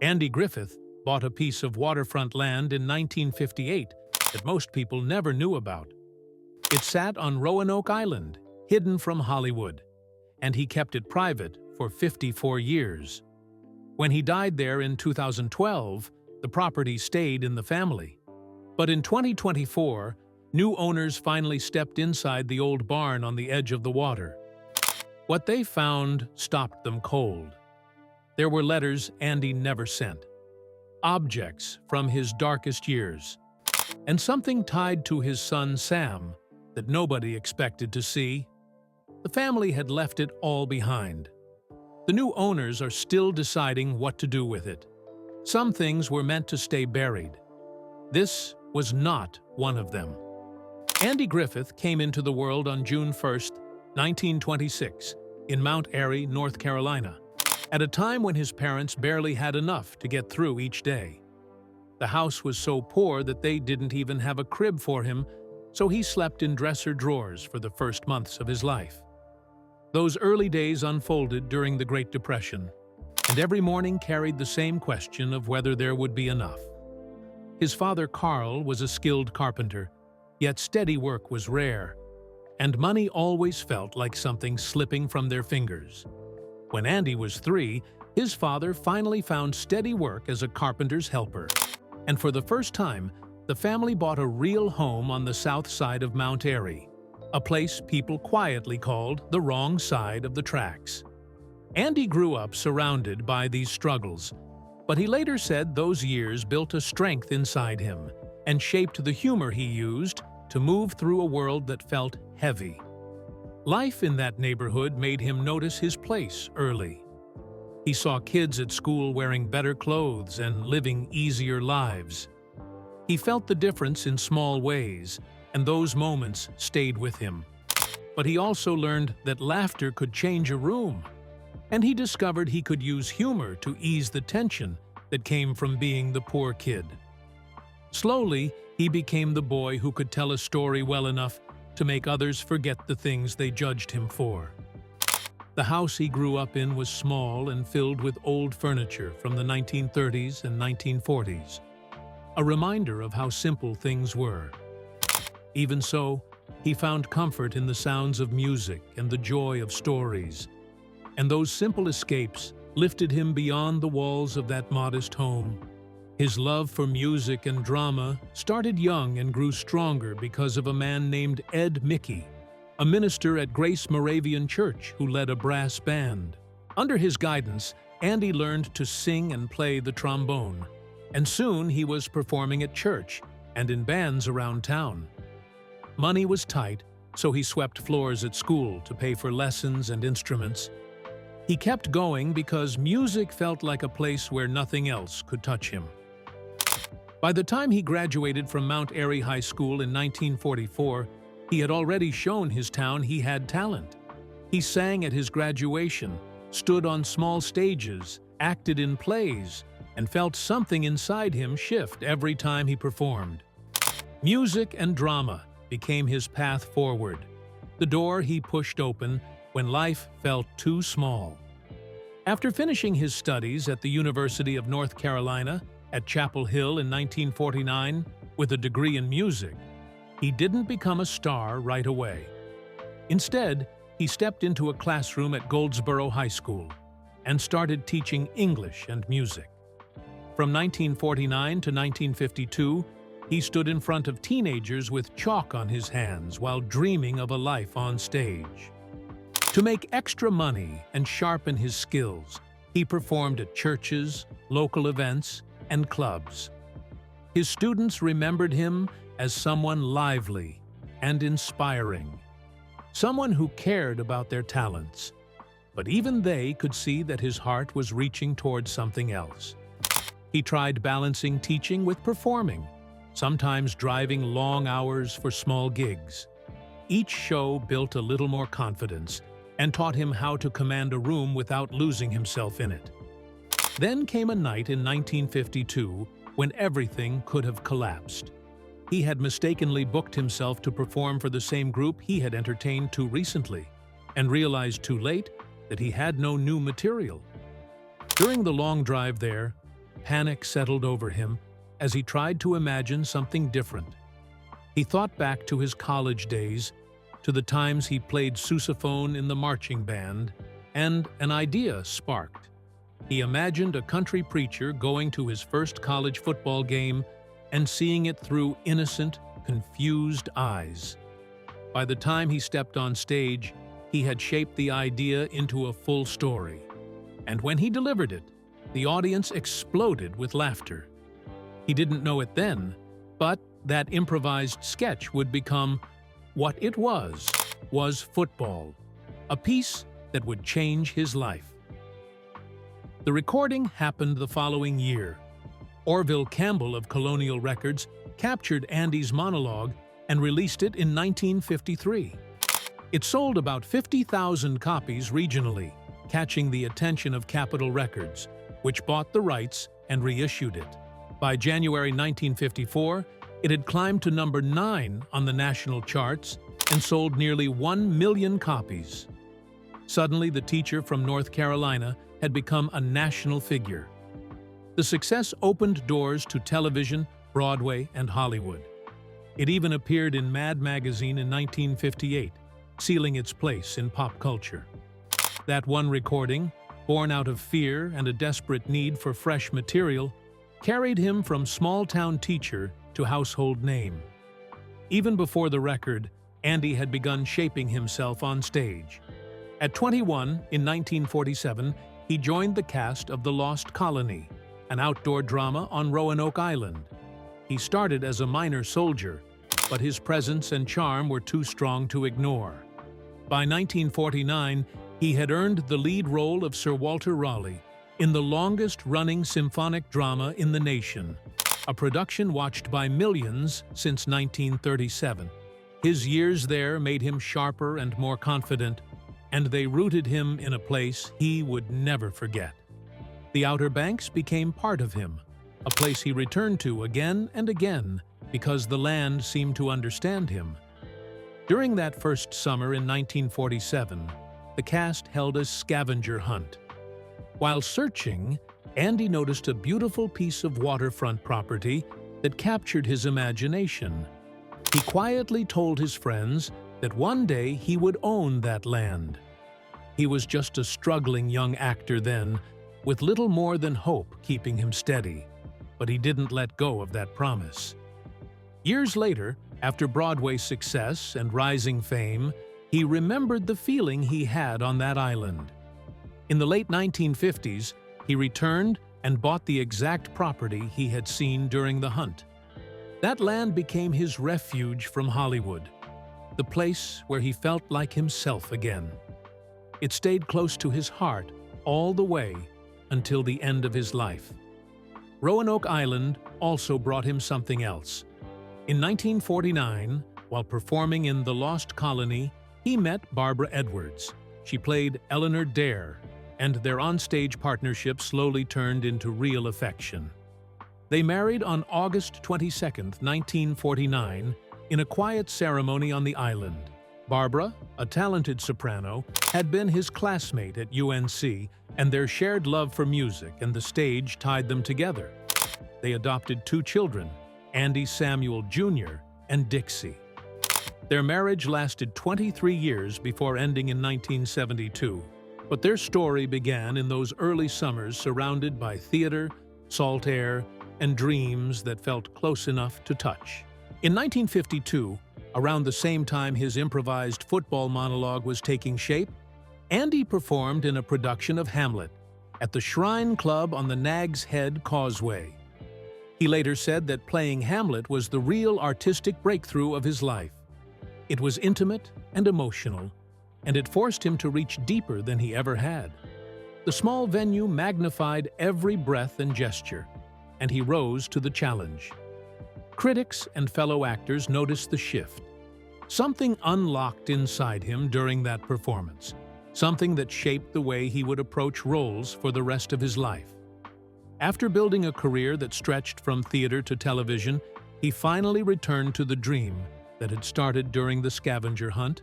Andy Griffith bought a piece of waterfront land in 1958 that most people never knew about. It sat on Roanoke Island, hidden from Hollywood, and he kept it private for 54 years. When he died there in 2012, the property stayed in the family. But in 2024, new owners finally stepped inside the old barn on the edge of the water. What they found stopped them cold. There were letters Andy never sent, objects from his darkest years, and something tied to his son Sam that nobody expected to see. The family had left it all behind. The new owners are still deciding what to do with it. Some things were meant to stay buried. This was not one of them. Andy Griffith came into the world on June 1, 1926, in Mount Airy, North Carolina, at a time when his parents barely had enough to get through each day. The house was so poor that they didn't even have a crib for him, so he slept in dresser drawers for the first months of his life. Those early days unfolded during the Great Depression, and every morning carried the same question of whether there would be enough. His father, Carl, was a skilled carpenter, yet steady work was rare, and money always felt like something slipping from their fingers. When Andy was 3, his father finally found steady work as a carpenter's helper, and for the first time, the family bought a real home on the south side of Mount Airy, a place people quietly called the wrong side of the tracks. Andy grew up surrounded by these struggles, but he later said those years built a strength inside him and shaped the humor he used to move through a world that felt heavy. Life in that neighborhood made him notice his place early. He saw kids at school wearing better clothes and living easier lives. He felt the difference in small ways, and those moments stayed with him. But he also learned that laughter could change a room, and he discovered he could use humor to ease the tension that came from being the poor kid. Slowly, he became the boy who could tell a story well enough to make others forget the things they judged him for. The house he grew up in was small and filled with old furniture from the 1930s and 1940s, a reminder of how simple things were. Even so, he found comfort in the sounds of music and the joy of stories, and those simple escapes lifted him beyond the walls of that modest home. His love for music and drama started young and grew stronger because of a man named Ed Mickey, a minister at Grace Moravian Church who led a brass band. Under his guidance, Andy learned to sing and play the trombone, and soon he was performing at church and in bands around town. Money was tight, so he swept floors at school to pay for lessons and instruments. He kept going because music felt like a place where nothing else could touch him. By the time he graduated from Mount Airy High School in 1944, he had already shown his town he had talent. He sang at his graduation, stood on small stages, acted in plays, and felt something inside him shift every time he performed. Music and drama became his path forward, the door he pushed open when life felt too small. After finishing his studies at the University of North Carolina at Chapel Hill in 1949 with a degree in music, he didn't become a star right away. Instead, he stepped into a classroom at Goldsboro High School and started teaching English and music. From 1949 to 1952, he stood in front of teenagers with chalk on his hands while dreaming of a life on stage. To make extra money and sharpen his skills, he performed at churches, local events, and clubs. His students remembered him as someone lively and inspiring, someone who cared about their talents. But even they could see that his heart was reaching towards something else. He tried balancing teaching with performing, sometimes driving long hours for small gigs. Each show built a little more confidence and taught him how to command a room without losing himself in it. Then came a night in 1952 when everything could have collapsed. He had mistakenly booked himself to perform for the same group he had entertained too recently, and realized too late that he had no new material. During the long drive there, panic settled over him as he tried to imagine something different. He thought back to his college days, to the times he played sousaphone in the marching band, and an idea sparked. He imagined a country preacher going to his first college football game and seeing it through innocent, confused eyes. By the time he stepped on stage, he had shaped the idea into a full story. And when he delivered it, the audience exploded with laughter. He didn't know it then, but that improvised sketch would become what it was football, a piece that would change his life. The recording happened the following year. Orville Campbell of Colonial Records captured Andy's monologue and released it in 1953. It sold about 50,000 copies regionally, catching the attention of Capitol Records, which bought the rights and reissued it. By January 1954, it had climbed to number 9 on the national charts and sold nearly 1 million copies. Suddenly, the teacher from North Carolina had become a national figure. The success opened doors to television, Broadway, and Hollywood. It even appeared in Mad magazine in 1958, sealing its place in pop culture. That one recording, born out of fear and a desperate need for fresh material, carried him from small-town teacher to household name. Even before the record, Andy had begun shaping himself on stage. At 21, in 1947, he joined the cast of The Lost Colony, an outdoor drama on Roanoke Island. He started as a minor soldier, but his presence and charm were too strong to ignore. By 1949, he had earned the lead role of Sir Walter Raleigh in the longest-running symphonic drama in the nation, a production watched by millions since 1937. His years there made him sharper and more confident, and they rooted him in a place he would never forget. The Outer Banks became part of him, a place he returned to again and again because the land seemed to understand him. During that first summer in 1947, the cast held a scavenger hunt. While searching, Andy noticed a beautiful piece of waterfront property that captured his imagination. He quietly told his friends that one day he would own that land. He was just a struggling young actor then, with little more than hope keeping him steady, but he didn't let go of that promise. Years later, after Broadway's success and rising fame, he remembered the feeling he had on that island. In the late 1950s, he returned and bought the exact property he had seen during the hunt. That land became his refuge from Hollywood, the place where he felt like himself again. It stayed close to his heart all the way until the end of his life. Roanoke Island also brought him something else. In 1949, while performing in The Lost Colony, he met Barbara Edwards. She played Eleanor Dare, and their onstage partnership slowly turned into real affection. They married on August 22, 1949, in a quiet ceremony on the island. Barbara, a talented soprano, had been his classmate at UNC, and their shared love for music and the stage tied them together. They adopted 2 children, Andy Samuel Jr. and Dixie. Their marriage lasted 23 years before ending in 1972, but their story began in those early summers surrounded by theater, salt air, and dreams that felt close enough to touch. In 1952, around the same time his improvised football monologue was taking shape, Andy performed in a production of Hamlet at the Shrine Club on the Nag's Head Causeway. He later said that playing Hamlet was the real artistic breakthrough of his life. It was intimate and emotional, and it forced him to reach deeper than he ever had. The small venue magnified every breath and gesture, and he rose to the challenge. Critics and fellow actors noticed the shift. Something unlocked inside him during that performance, something that shaped the way he would approach roles for the rest of his life. After building a career that stretched from theater to television, he finally returned to the dream that had started during the scavenger hunt.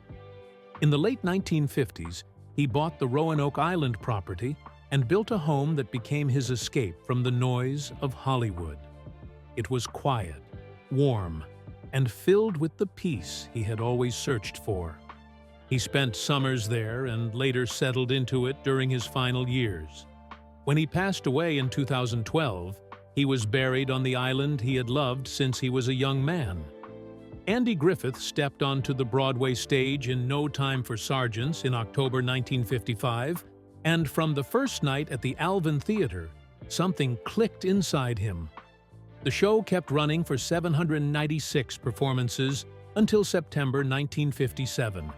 In the late 1950s, he bought the Roanoke Island property and built a home that became his escape from the noise of Hollywood. It was quiet, warm, and filled with the peace he had always searched for. He spent summers there and later settled into it during his final years. When he passed away in 2012, he was buried on the island he had loved since he was a young man. Andy Griffith stepped onto the Broadway stage in No Time for Sergeants in October 1955, and from the first night at the Alvin Theater, something clicked inside him. The show kept running for 796 performances until September 1957,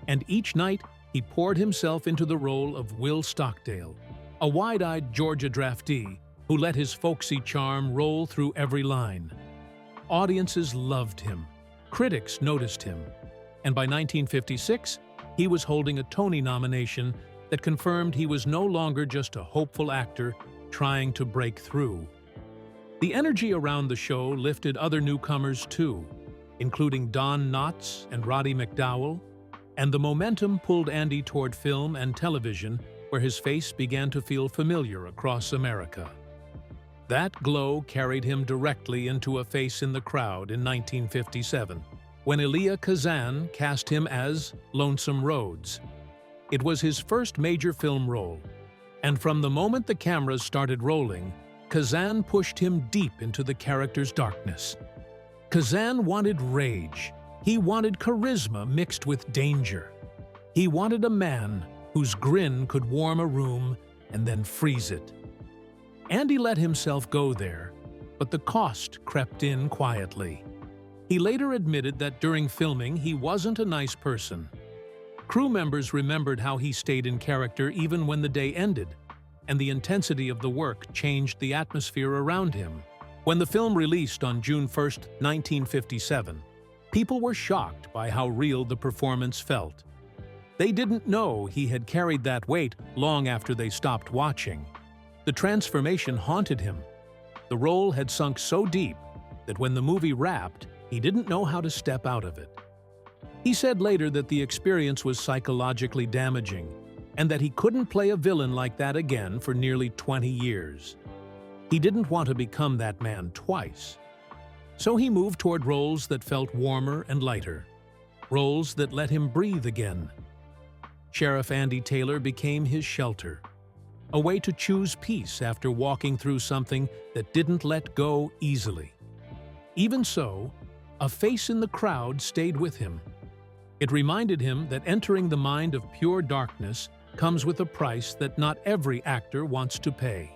and each night he poured himself into the role of Will Stockdale, a wide-eyed Georgia draftee who let his folksy charm roll through every line. Audiences loved him, critics noticed him, and by 1956, he was holding a Tony nomination that confirmed he was no longer just a hopeful actor trying to break through. The energy around the show lifted other newcomers too, including Don Knotts and Roddy McDowall, and the momentum pulled Andy toward film and television, where his face began to feel familiar across America. That glow carried him directly into A Face in the Crowd in 1957, when Elia Kazan cast him as Lonesome Rhodes. It was his first major film role, and from the moment the cameras started rolling, Kazan pushed him deep into the character's darkness. Kazan wanted rage. He wanted charisma mixed with danger. He wanted a man whose grin could warm a room and then freeze it. Andy let himself go there, but the cost crept in quietly. He later admitted that during filming he wasn't a nice person. Crew members remembered how he stayed in character even when the day ended, and the intensity of the work changed the atmosphere around him. When the film released on June 1, 1957, people were shocked by how real the performance felt. They didn't know he had carried that weight long after they stopped watching. The transformation haunted him. The role had sunk so deep that when the movie wrapped, he didn't know how to step out of it. He said later that the experience was psychologically damaging and that he couldn't play a villain like that again for nearly 20 years. He didn't want to become that man twice. So he moved toward roles that felt warmer and lighter, roles that let him breathe again. Sheriff Andy Taylor became his shelter, a way to choose peace after walking through something that didn't let go easily. Even so, A Face in the Crowd stayed with him. It reminded him that entering the mind of pure darkness comes with a price that not every actor wants to pay.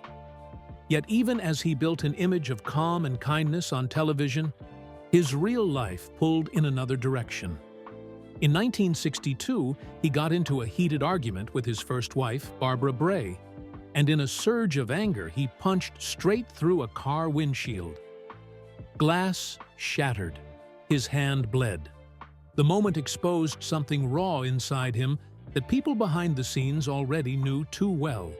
Yet even as he built an image of calm and kindness on television, his real life pulled in another direction. In 1962, he got into a heated argument with his first wife, Barbara Bray, and in a surge of anger, he punched straight through a car windshield. Glass shattered. His hand bled. The moment exposed something raw inside him that people behind the scenes already knew too well.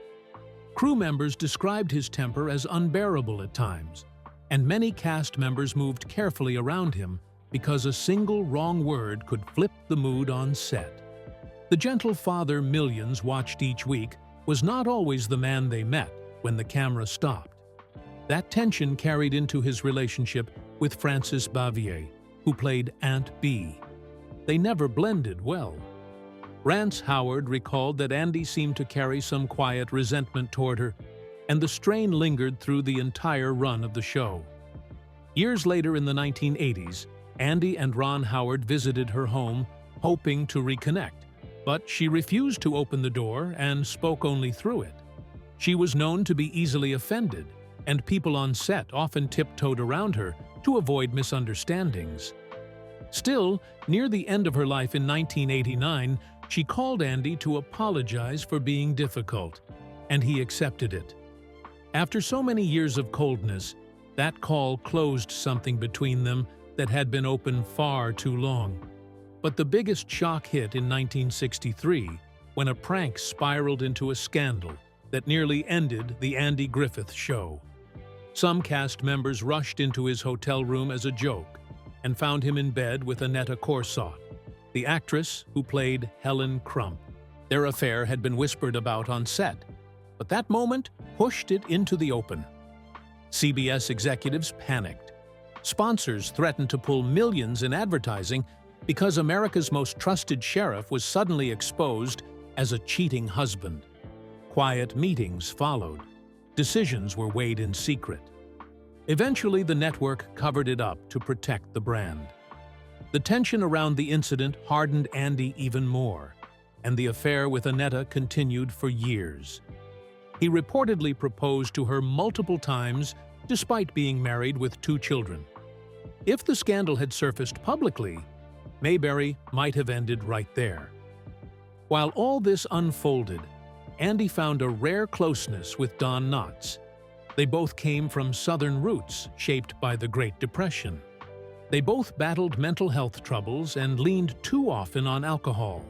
Crew members described his temper as unbearable at times, and many cast members moved carefully around him because a single wrong word could flip the mood on set. The gentle father millions watched each week was not always the man they met when the camera stopped. That tension carried into his relationship with Frances Bavier, who played Aunt Bee. They never blended well. Rance Howard recalled that Andy seemed to carry some quiet resentment toward her, and the strain lingered through the entire run of the show. Years later in the 1980s, Andy and Ron Howard visited her home, hoping to reconnect, but she refused to open the door and spoke only through it. She was known to be easily offended, and people on set often tiptoed around her to avoid misunderstandings. Still, near the end of her life in 1989, she called Andy to apologize for being difficult, and he accepted it. After so many years of coldness, that call closed something between them that had been open far too long. But the biggest shock hit in 1963, when a prank spiraled into a scandal that nearly ended the Andy Griffith Show. Some cast members rushed into his hotel room as a joke and found him in bed with Annetta Corsott, the actress who played Helen Crump. Their affair had been whispered about on set, but that moment pushed it into the open. CBS executives panicked. Sponsors threatened to pull millions in advertising because America's most trusted sheriff was suddenly exposed as a cheating husband. Quiet meetings followed. Decisions were weighed in secret. Eventually, the network covered it up to protect the brand. The tension around the incident hardened Andy even more, and the affair with Annetta continued for years. He reportedly proposed to her multiple times despite being married with 2 children. If the scandal had surfaced publicly, Mayberry might have ended right there. While all this unfolded, Andy found a rare closeness with Don Knotts. They both came from Southern roots shaped by the Great Depression. They both battled mental health troubles and leaned too often on alcohol.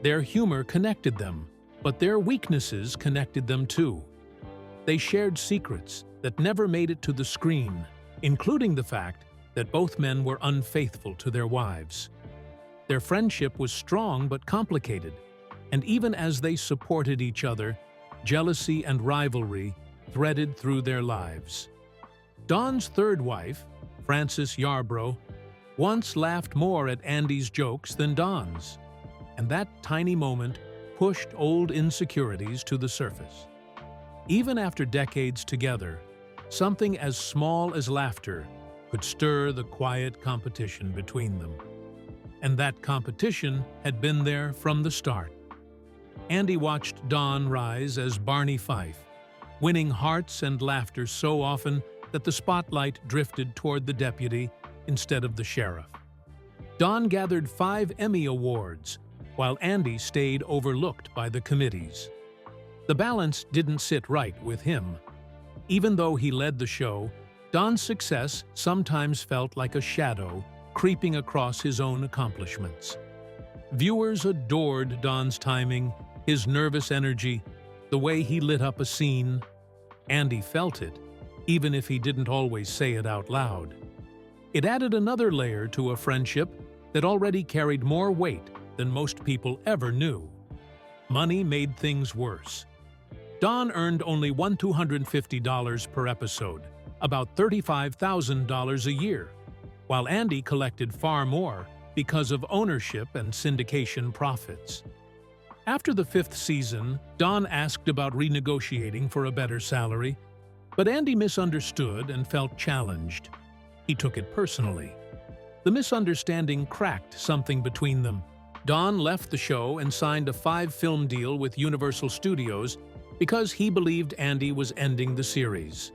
Their humor connected them, but their weaknesses connected them too. They shared secrets that never made it to the screen, including the fact that both men were unfaithful to their wives. Their friendship was strong but complicated, and even as they supported each other, jealousy and rivalry threaded through their lives. Don's third wife, Frances Yarbrough, once laughed more at Andy's jokes than Don's, and that tiny moment pushed old insecurities to the surface. Even after decades together, something as small as laughter could stir the quiet competition between them. And that competition had been there from the start. Andy watched Don rise as Barney Fife, winning hearts and laughter so often that the spotlight drifted toward the deputy instead of the sheriff. Don gathered 5 Emmy Awards, while Andy stayed overlooked by the committees. The balance didn't sit right with him. Even though he led the show, Don's success sometimes felt like a shadow creeping across his own accomplishments. Viewers adored Don's timing, his nervous energy, the way he lit up a scene. Andy felt it, even if he didn't always say it out loud. It added another layer to a friendship that already carried more weight than most people ever knew. Money made things worse. Don earned only $1,250 per episode, about $35,000 a year, while Andy collected far more because of ownership and syndication profits. After the 5th season, Don asked about renegotiating for a better salary, but Andy misunderstood and felt challenged. He took it personally. The misunderstanding cracked something between them. Don left the show and signed a 5-film deal with Universal Studios because he believed Andy was ending the series.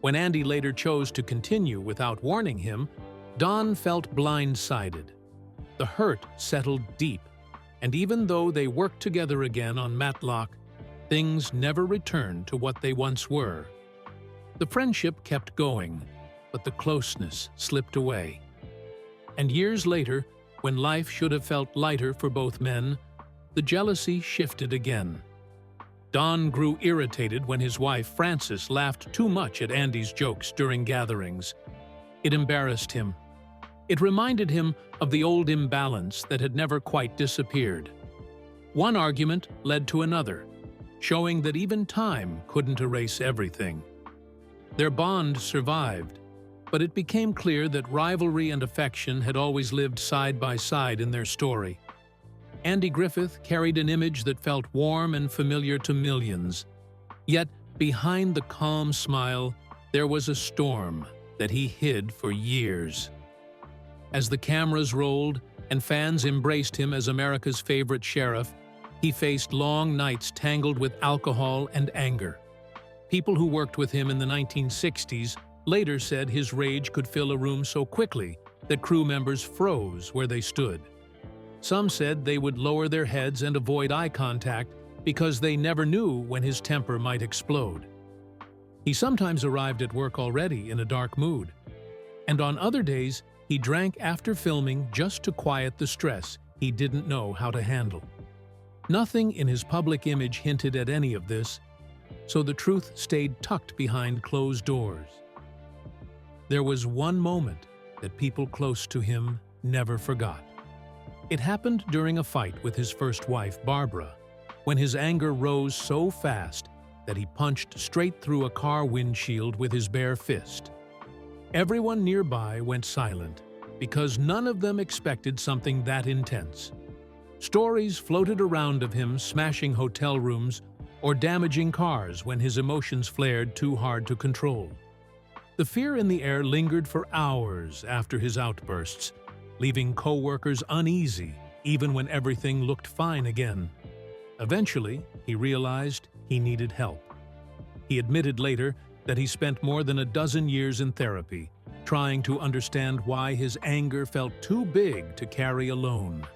When Andy later chose to continue without warning him, Don felt blindsided. The hurt settled deep, and even though they worked together again on Matlock, things never returned to what they once were. The friendship kept going, but the closeness slipped away. And years later, when life should have felt lighter for both men, the jealousy shifted again. Don grew irritated when his wife, Frances, laughed too much at Andy's jokes during gatherings. It embarrassed him. It reminded him of the old imbalance that had never quite disappeared. One argument led to another, showing that even time couldn't erase everything. Their bond survived, but it became clear that rivalry and affection had always lived side by side in their story. Andy Griffith carried an image that felt warm and familiar to millions. Yet, behind the calm smile, there was a storm that he hid for years. As the cameras rolled and fans embraced him as America's favorite sheriff, he faced long nights tangled with alcohol and anger. People who worked with him in the 1960s later said his rage could fill a room so quickly that crew members froze where they stood. Some said they would lower their heads and avoid eye contact because they never knew when his temper might explode. He sometimes arrived at work already in a dark mood, and on other days he drank after filming just to quiet the stress he didn't know how to handle. Nothing in his public image hinted at any of this, so the truth stayed tucked behind closed doors. There was one moment that people close to him never forgot. It happened during a fight with his first wife, Barbara, when his anger rose so fast that he punched straight through a car windshield with his bare fist. Everyone nearby went silent, because none of them expected something that intense. Stories floated around of him smashing hotel rooms or damaging cars when his emotions flared too hard to control. The fear in the air lingered for hours after his outbursts, leaving co-workers uneasy even when everything looked fine again. Eventually, he realized he needed help. He admitted later that he spent more than a dozen years in therapy, trying to understand why his anger felt too big to carry alone.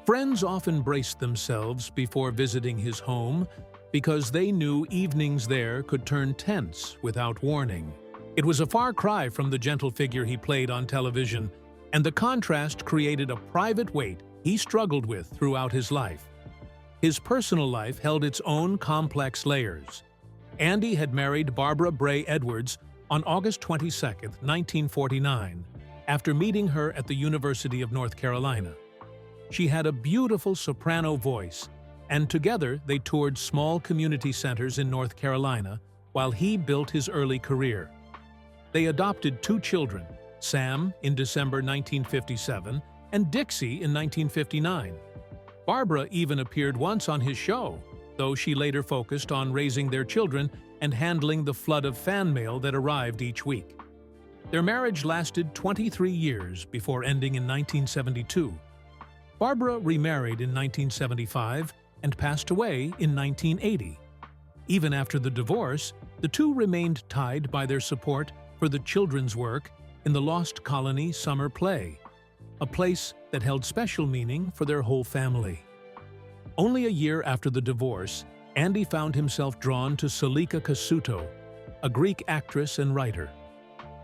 Friends often braced themselves before visiting his home because they knew evenings there could turn tense without warning. It was a far cry from the gentle figure he played on television, and the contrast created a private weight he struggled with throughout his life. His personal life held its own complex layers. Andy had married Barbara Bray Edwards on August 22, 1949, after meeting her at the University of North Carolina. She had a beautiful soprano voice, and together they toured small community centers in North Carolina while he built his early career. They adopted 2 children, Sam in December 1957 and Dixie in 1959. Barbara even appeared once on his show, though she later focused on raising their children and handling the flood of fan mail that arrived each week. Their marriage lasted 23 years before ending in 1972. Barbara remarried in 1975 and passed away in 1980. Even after the divorce, the two remained tied by their support for the children's work in the Lost Colony Summer Play, a place that held special meaning for their whole family. Only a year after the divorce, Andy found himself drawn to Selika Kasuto, a Greek actress and writer.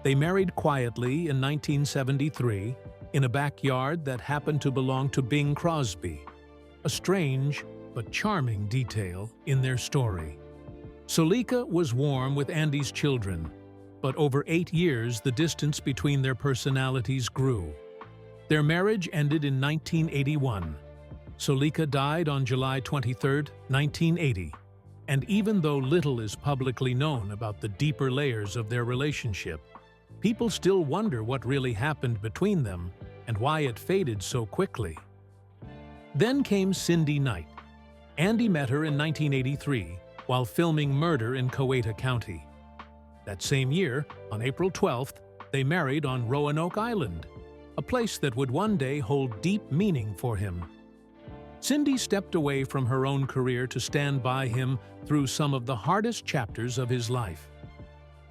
They married quietly in 1973 in a backyard that happened to belong to Bing Crosby, a strange but charming detail in their story. Selika was warm with Andy's children, but over 8 years the distance between their personalities grew. Their marriage ended in 1981. Selika died on July 23, 1980, and even though little is publicly known about the deeper layers of their relationship, people still wonder what really happened between them and why it faded so quickly. Then came Cindy Knight. Andy met her in 1983 while filming Murder in Coweta County. That same year, on April 12th, they married on Roanoke Island, a place that would one day hold deep meaning for him. Cindy stepped away from her own career to stand by him through some of the hardest chapters of his life.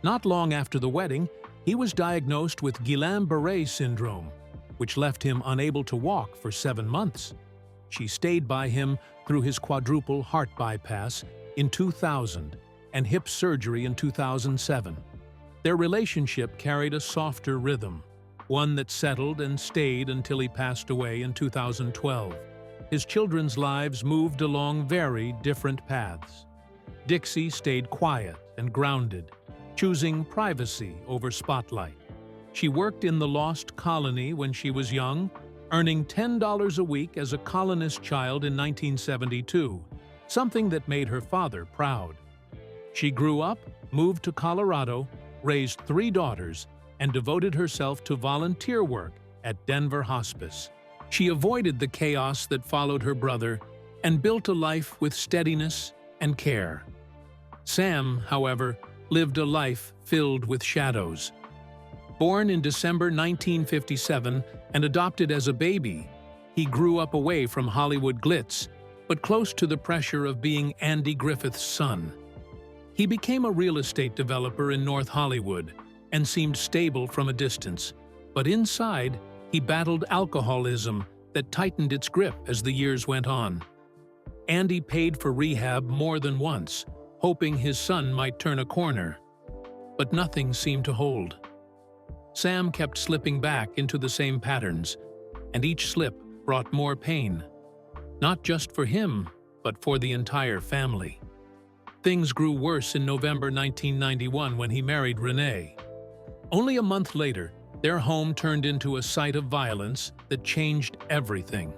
Not long after the wedding, he was diagnosed with Guillain-Barré syndrome, which left him unable to walk for 7 months. She stayed by him through his quadruple heart bypass in 2000 and hip surgery in 2007. Their relationship carried a softer rhythm, one that settled and stayed until he passed away in 2012. His children's lives moved along very different paths. Dixie stayed quiet and grounded, choosing privacy over spotlight. She worked in the Lost Colony when she was young, earning $10 a week as a colonist child in 1972, something that made her father proud. She grew up, moved to Colorado, raised 3 daughters, and devoted herself to volunteer work at Denver Hospice. She avoided the chaos that followed her brother and built a life with steadiness and care. Sam, however, lived a life filled with shadows. Born in December 1957 and adopted as a baby, he grew up away from Hollywood glitz, but close to the pressure of being Andy Griffith's son. He became a real estate developer in North Hollywood and seemed stable from a distance, but inside, he battled alcoholism that tightened its grip as the years went on. Andy paid for rehab more than once, hoping his son might turn a corner. But nothing seemed to hold. Sam kept slipping back into the same patterns, and each slip brought more pain. Not just for him, but for the entire family. Things grew worse in November 1991 when he married Renee. Only a month later, their home turned into a site of violence that changed everything.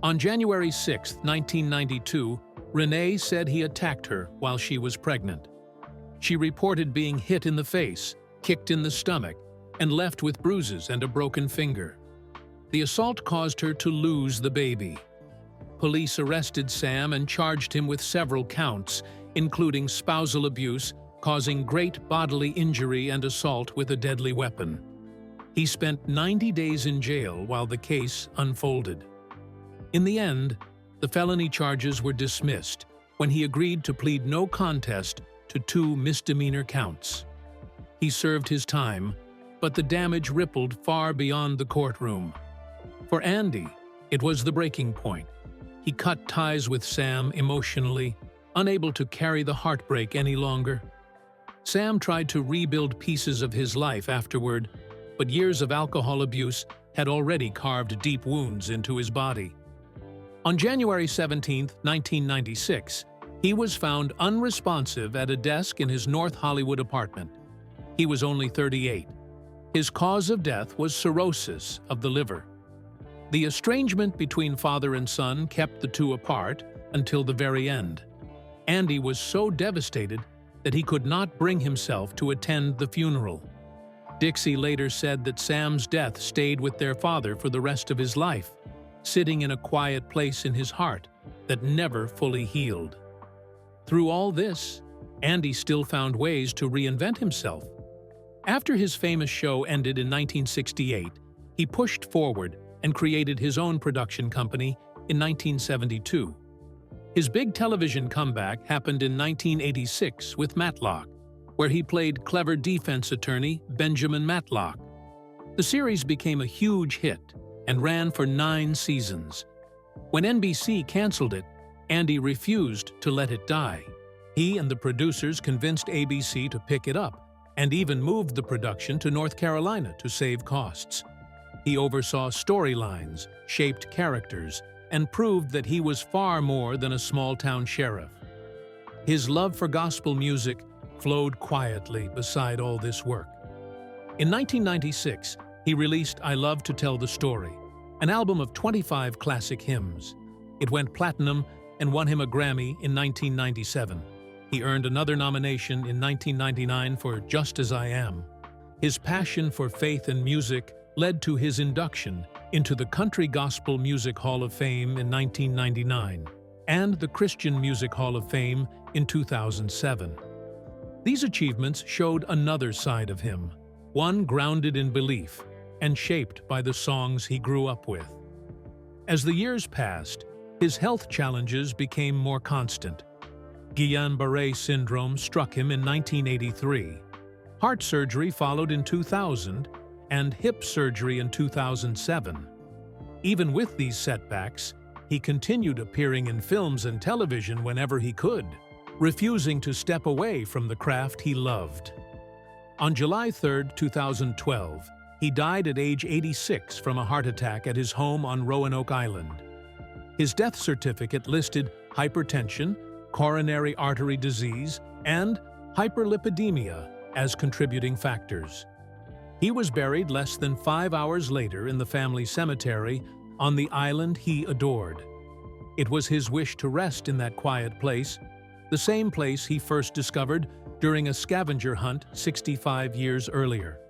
On January 6, 1992, Renee said he attacked her while she was pregnant. She reported being hit in the face, kicked in the stomach, and left with bruises and a broken finger. The assault caused her to lose the baby. Police arrested Sam and charged him with several counts, including spousal abuse, causing great bodily injury and assault with a deadly weapon. He spent 90 days in jail while the case unfolded. In the end, the felony charges were dismissed when he agreed to plead no contest to 2 misdemeanor counts. He served his time, but the damage rippled far beyond the courtroom. For Andy, it was the breaking point. He cut ties with Sam emotionally, unable to carry the heartbreak any longer. Sam tried to rebuild pieces of his life afterward, but years of alcohol abuse had already carved deep wounds into his body. On January 17, 1996, he was found unresponsive at a desk in his North Hollywood apartment. He was only 38. His cause of death was cirrhosis of the liver. The estrangement between father and son kept the two apart until the very end. Andy was so devastated that he could not bring himself to attend the funeral. Dixie later said that Sam's death stayed with their father for the rest of his life, sitting in a quiet place in his heart that never fully healed. Through all this, Andy still found ways to reinvent himself. After his famous show ended in 1968, he pushed forward and created his own production company in 1972. His big television comeback happened in 1986 with Matlock, where he played clever defense attorney Benjamin Matlock. The series became a huge hit and ran for 9 seasons. When NBC canceled it, Andy refused to let it die. He and the producers convinced ABC to pick it up and even moved the production to North Carolina to save costs. He oversaw storylines, shaped characters, and proved that he was far more than a small-town sheriff. His love for gospel music flowed quietly beside all this work. In 1996, he released I Love to Tell the Story, an album of 25 classic hymns. It went platinum and won him a Grammy in 1997. He earned another nomination in 1999 for Just As I Am. His passion for faith and music led to his induction into the Country Gospel Music Hall of Fame in 1999 and the Christian Music Hall of Fame in 2007. These achievements showed another side of him, one grounded in belief and shaped by the songs he grew up with. As the years passed, his health challenges became more constant. Guillain-Barré syndrome struck him in 1983. Heart surgery followed in 2000, and hip surgery in 2007. Even with these setbacks, he continued appearing in films and television whenever he could, refusing to step away from the craft he loved. On July 3, 2012, he died at age 86 from a heart attack at his home on Roanoke Island. His death certificate listed hypertension, coronary artery disease, and hyperlipidemia as contributing factors. He was buried less than 5 hours later in the family cemetery on the island he adored. It was his wish to rest in that quiet place, the same place he first discovered during a scavenger hunt 65 years earlier.